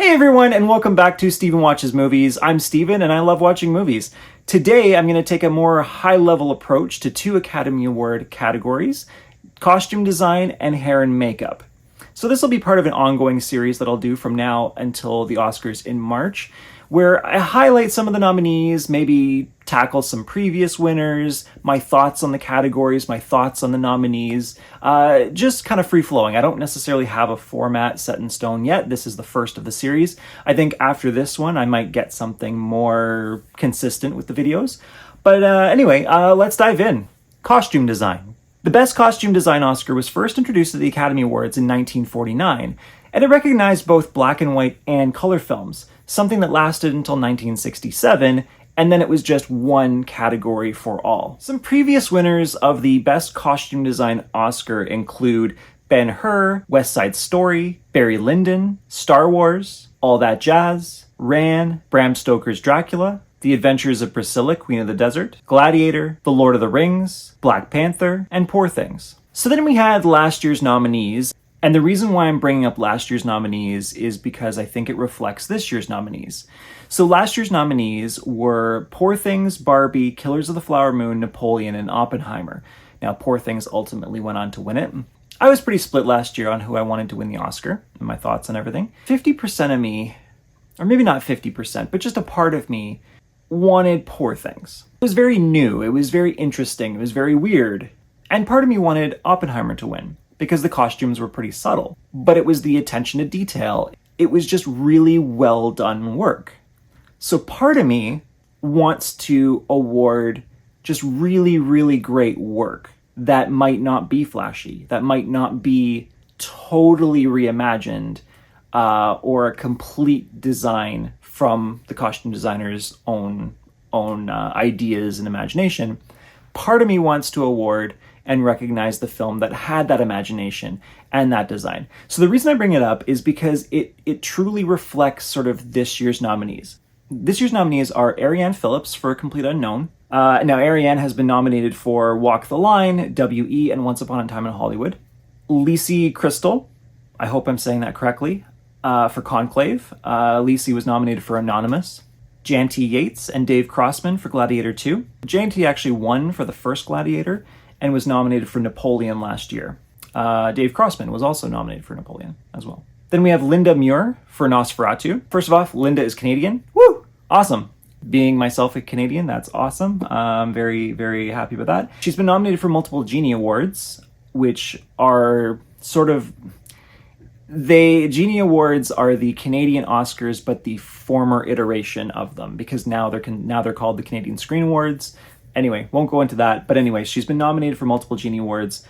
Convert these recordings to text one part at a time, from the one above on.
Hey everyone, and welcome back to Steven Watches Movies. I'm Steven, and I love watching movies. Today, I'm going to take a more high-level approach to two Academy Award categories, costume design and hair and makeup. So this will be part of an ongoing series that I'll do from now until the Oscars in March, where I highlight some of the nominees, maybe tackle some previous winners, my thoughts on the categories, my thoughts on the nominees, just kind of free-flowing. I don't necessarily have a format set in stone yet. This is the first of the series. I think after this one, I might get something more consistent with the videos. But anyway, let's dive in. Costume design. The Best Costume Design Oscar was first introduced at the Academy Awards in 1949, and it recognized both black and white and color films, something that lasted until 1967, and then it was just one category for all. Some previous winners of the Best Costume Design Oscar include Ben-Hur, West Side Story, Barry Lyndon, Star Wars, All That Jazz, Ran, Bram Stoker's Dracula, The Adventures of Priscilla, Queen of the Desert, Gladiator, The Lord of the Rings, Black Panther, and Poor Things. So then we had last year's nominees, and the reason why I'm bringing up last year's nominees is because I think it reflects this year's nominees. So last year's nominees were Poor Things, Barbie, Killers of the Flower Moon, Napoleon, and Oppenheimer. Now, Poor Things ultimately went on to win it. I was pretty split last year on who I wanted to win the Oscar, and my thoughts on everything. 50% of me, or maybe not 50%, but just a part of me, wanted Poor Things. It was very new, it was very interesting, it was very weird, and part of me wanted Oppenheimer to win, because the costumes were pretty subtle. But it was the attention to detail. It was just really well done work. So part of me wants to award just really, really great work that might not be flashy, that might not be totally reimagined, or a complete design from the costume designer's own ideas and imagination. Part of me wants to award and recognize the film that had that imagination and that design. So the reason I bring it up is because it truly reflects sort of this year's nominees. This year's nominees are Ariane Phillips for Complete Unknown. Now, Ariane has been nominated for Walk the Line, W.E., and Once Upon a Time in Hollywood. Lisi Crystal, I hope I'm saying that correctly, for Conclave. Lisi was nominated for Anonymous. Janty Yates and Dave Crossman for Gladiator 2. Janty actually won for the first Gladiator and was nominated for Napoleon last year. Dave Crossman was also nominated for Napoleon as well. Then we have Linda Muir for Nosferatu. First of all, Linda is Canadian. Woo! Awesome. Being myself a Canadian, that's awesome. I'm very, very happy with that. She's been nominated for multiple Genie Awards, which are sort of... Genie Awards are the Canadian Oscars, but the former iteration of them, because now they're called the Canadian Screen Awards. Anyway, won't go into that. But anyway, she's been nominated for multiple Genie Awards.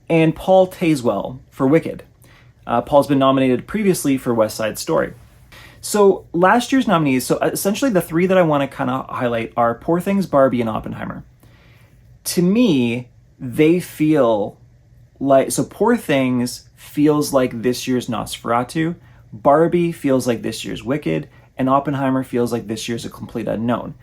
And Paul Tazewell for Wicked. Paul's been nominated previously for West Side Story. So last year's nominees, so essentially the three that I want to kind of highlight are Poor Things, Barbie, and Oppenheimer. To me, they feel like, so Poor Things feels like this year's Nosferatu, Barbie feels like this year's Wicked, and Oppenheimer feels like this year's A Complete Unknown.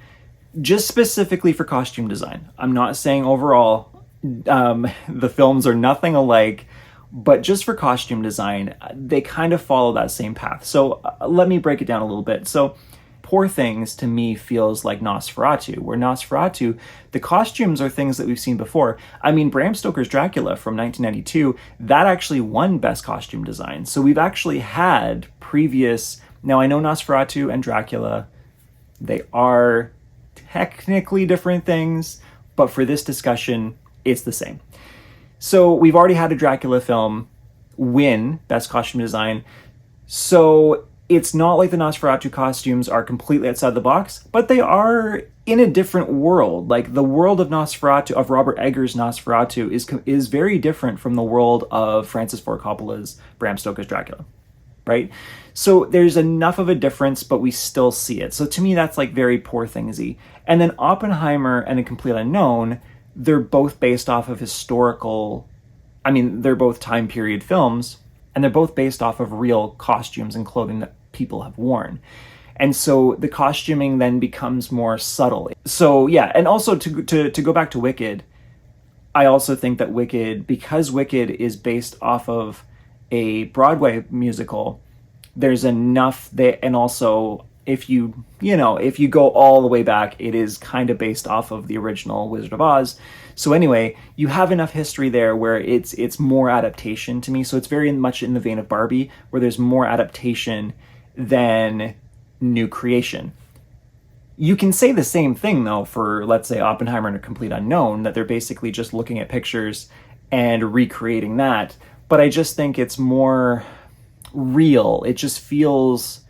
Just specifically for costume design. I'm not saying overall the films are nothing alike, but just for costume design, they kind of follow that same path. So let me break it down a little bit. So Poor Things to me feels like Nosferatu, where Nosferatu, the costumes are things that we've seen before. I mean, Bram Stoker's Dracula from 1992, that actually won Best Costume Design. So we've actually had previous, now I know Nosferatu and Dracula, they are technically different things, but for this discussion, it's the same. So we've already had a Dracula film win Best Costume Design. So it's not like the Nosferatu costumes are completely outside the box, but they are in a different world. Like the world of Nosferatu, of Robert Eggers' Nosferatu, is very different from the world of Francis Ford Coppola's Bram Stoker's Dracula, right? So there's enough of a difference, but we still see it. So to me, that's like very Poor Thingsy. And then Oppenheimer and A Complete Unknown, they're both based off of historical, I mean, they're both time period films, and they're both based off of real costumes and clothing that people have worn. And so the costuming then becomes more subtle. So yeah, and also to go back to Wicked, I also think that Wicked, because Wicked is based off of a Broadway musical, there's enough there. And also, if if you go all the way back, it is kind of based off of the original Wizard of Oz. So anyway, you have enough history there where it's more adaptation to me. So it's very much in the vein of Barbie, where there's more adaptation than new creation. You can say the same thing, though, for, let's say, Oppenheimer and A Complete Unknown, that they're basically just looking at pictures and recreating that. But I just think it's more real. It just feels...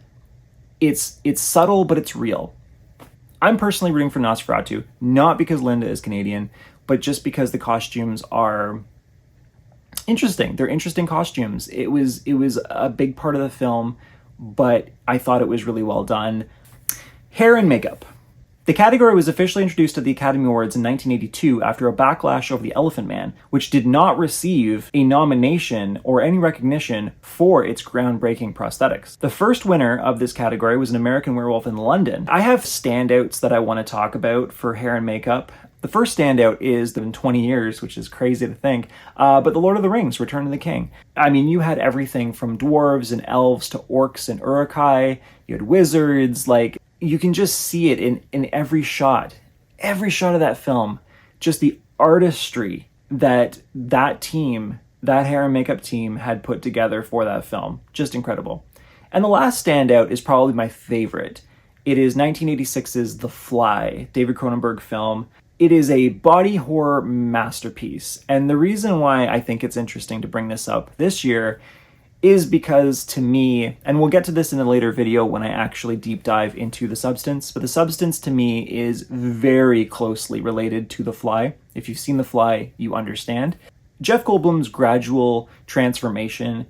It's subtle, but it's real. I'm personally rooting for Nosferatu, not because Linda is Canadian, but just because the costumes are interesting. They're interesting costumes. It was a big part of the film, but I thought it was really well done. Hair and makeup. The category was officially introduced at the Academy Awards in 1982 after a backlash over The Elephant Man, which did not receive a nomination or any recognition for its groundbreaking prosthetics. The first winner of this category was An American Werewolf in London. I have standouts that I want to talk about for hair and makeup. The first standout is that in 20 years, which is crazy to think, but The Lord of the Rings, Return of the King. I mean, you had everything from dwarves and elves to orcs and urukai. You had wizards, like... You can just see it in every shot of that film. Just the artistry that team, that hair and makeup team had put together for that film. Just incredible. And the last standout is probably my favorite. It is 1986's The Fly, David Cronenberg film. It is a body horror masterpiece. And the reason why I think it's interesting to bring this up this year is because, to me, and we'll get to this in a later video when I actually deep dive into the substance, but the substance to me is very closely related to The Fly. If you've seen The Fly, you understand. Jeff Goldblum's gradual transformation,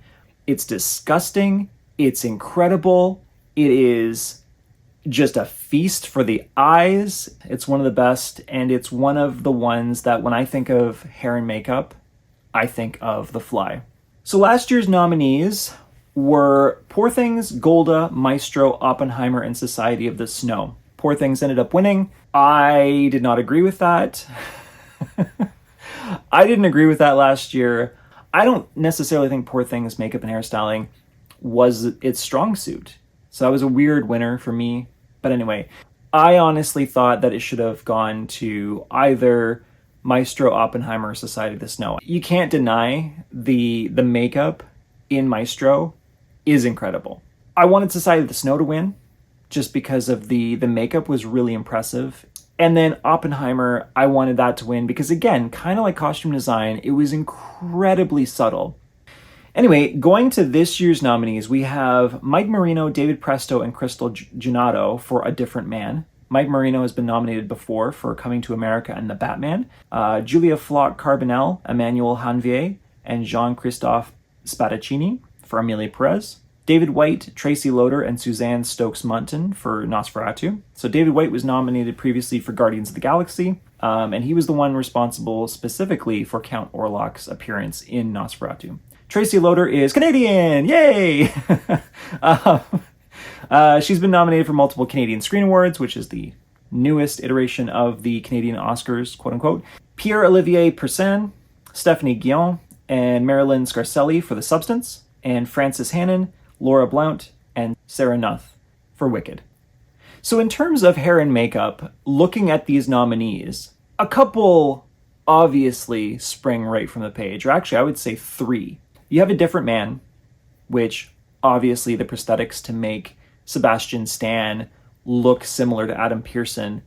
it's disgusting, it's incredible, it is just a feast for the eyes. It's one of the best, and it's one of the ones that when I think of hair and makeup, I think of The Fly. So last year's nominees were Poor Things, Golda, Maestro, Oppenheimer, and Society of the Snow. Poor Things ended up winning. I did not agree with that. I didn't agree with that last year. I don't necessarily think Poor Things makeup and hairstyling was its strong suit. So that was a weird winner for me. But anyway, I honestly thought that it should have gone to either Maestro, Oppenheimer, Society of the Snow. You can't deny the makeup in Maestro is incredible. I wanted Society of the Snow to win just because of the makeup was really impressive. And then Oppenheimer, I wanted that to win because, again, kind of like costume design, it was incredibly subtle. Anyway, going to this year's nominees, we have Mike Marino, David Presto, and Crystal Giannotto for A Different Man. Mike Marino has been nominated before for Coming to America and The Batman. Julia Flock Carbonell, Emmanuel Hanvier, and Jean-Christophe Spadaccini for Amelia Perez. David White, Tracy Loader, and Suzanne Stokes-Munton for Nosferatu. So David White was nominated previously for Guardians of the Galaxy, and he was the one responsible specifically for Count Orlok's appearance in Nosferatu. Tracy Loader is Canadian! Yay! She's been nominated for multiple Canadian Screen Awards, which is the newest iteration of the Canadian Oscars, quote-unquote. Pierre-Olivier Persin, Stephanie Guillon, and Marilyn Scarcelli for The Substance, and Frances Hannon, Laura Blount, and Sarah Nuth for Wicked. So in terms of hair and makeup, looking at these nominees, a couple obviously spring right from the page, or actually I would say three. You have A Different Man, which obviously the prosthetics to make Sebastian Stan look similar to Adam Pearson,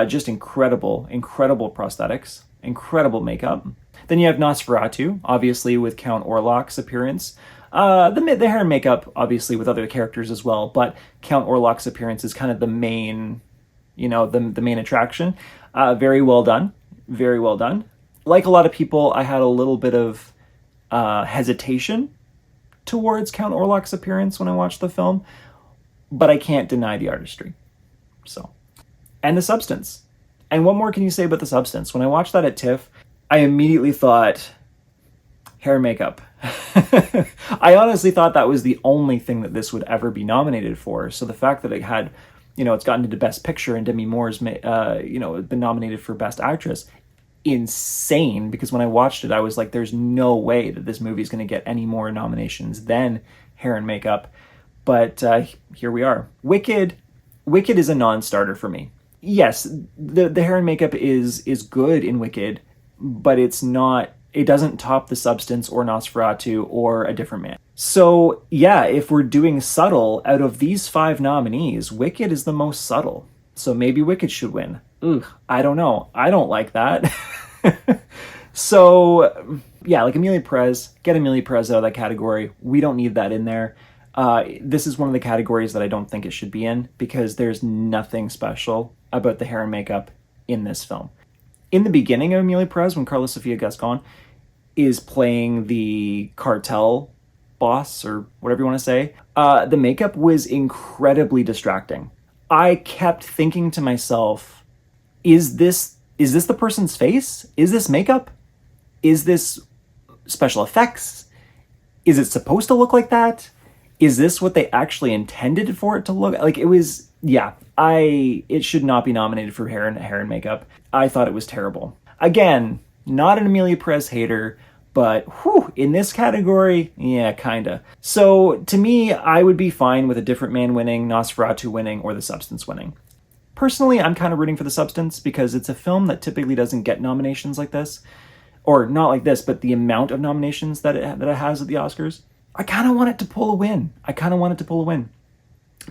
just incredible prosthetics, incredible makeup. Then you have Nosferatu, obviously with Count Orlok's appearance. The hair and makeup, obviously, with other characters as well, but Count Orlok's appearance is kind of the main, the main attraction. Very well done. Very well done. Like a lot of people, I had a little bit of hesitation towards Count Orlok's appearance when I watched the film, but I can't deny the artistry. So, and the substance. And what more can you say about the substance? When I watched that at TIFF, I immediately thought hair and makeup. I honestly thought that was the only thing that this would ever be nominated for. So the fact that it had, it's gotten into Best Picture and Demi Moore's, been nominated for Best Actress, insane. Because when I watched it, I was like, there's no way that this movie is going to get any more nominations than hair and makeup. But here we are. Wicked is a non-starter for me. Yes, the hair and makeup is good in Wicked, but it's not, it doesn't top The Substance or Nosferatu or A Different Man. So yeah, if we're doing subtle, out of these 5 nominees, Wicked is the most subtle. So maybe Wicked should win. Ugh, I don't know. I don't like that. So yeah, like Amelia Perez, get Amelia Perez out of that category. We don't need that in there. This is one of the categories that I don't think it should be in because there's nothing special about the hair and makeup in this film. In the beginning of Amelia Perez, when Carla Sofia Gascon is playing the cartel boss or whatever you want to say, the makeup was incredibly distracting. I kept thinking to myself, is this the person's face? Is this makeup? Is this special effects? Is it supposed to look like that? Is this what they actually intended for it to look like? It was, yeah, it should not be nominated for hair and makeup. I thought it was terrible. Again, not an Amelia Perez hater, but whew, in this category, yeah, kinda. So to me, I would be fine with A Different Man winning, Nosferatu winning, or The Substance winning. Personally, I'm kind of rooting for The Substance because it's a film that typically doesn't get nominations like this. Or not like this, but the amount of nominations that it has at the Oscars. I kind of want it to pull a win.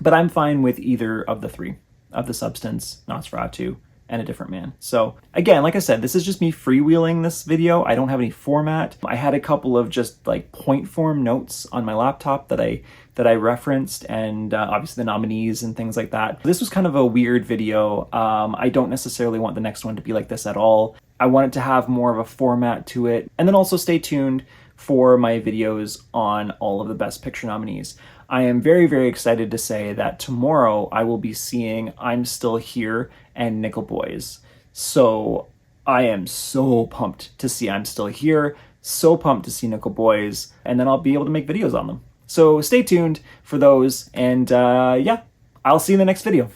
But I'm fine with either of the 3, of The Substance, Nosferatu, and A Different Man. So again, like I said, this is just me freewheeling this video. I don't have any format. I had a couple of just like point form notes on my laptop that I referenced, and obviously the nominees and things like that. This was kind of a weird video. I don't necessarily want the next one to be like this at all. I want it to have more of a format to it. And then also stay tuned for my videos on all of the Best Picture nominees. I am very, very excited to say that tomorrow I will be seeing I'm Still Here and Nickel Boys. So I am so pumped to see I'm Still Here, so pumped to see Nickel Boys, and then I'll be able to make videos on them. So stay tuned for those, and yeah, I'll see you in the next video.